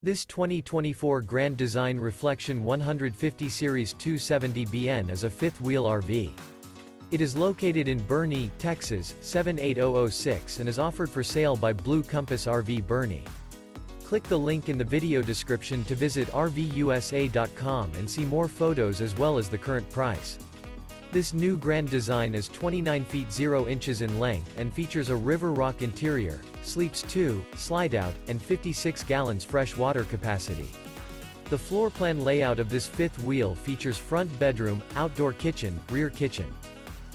This 2024 Grand Design Reflection 150 Series 270BN is a fifth-wheel RV. It is located in Boerne, Texas, 78006 and is offered for sale by Blue Compass RV Boerne. Click the link in the video description to visit RVUSA.com and see more photos as well as the current price. This new Grand Design is 29 feet 0 inches in length and features a River Rock interior, sleeps 2, Slideout, and 56 gallons fresh water capacity. The floor plan layout of this fifth wheel features front bedroom, outdoor kitchen, rear kitchen.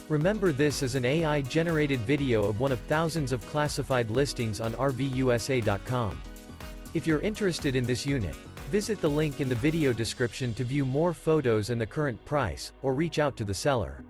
Remember, this is an AI-generated video of one of thousands of classified listings on RVUSA.com. If you're interested in this unit, visit the link in the video description to view more photos and the current price, or reach out to the seller.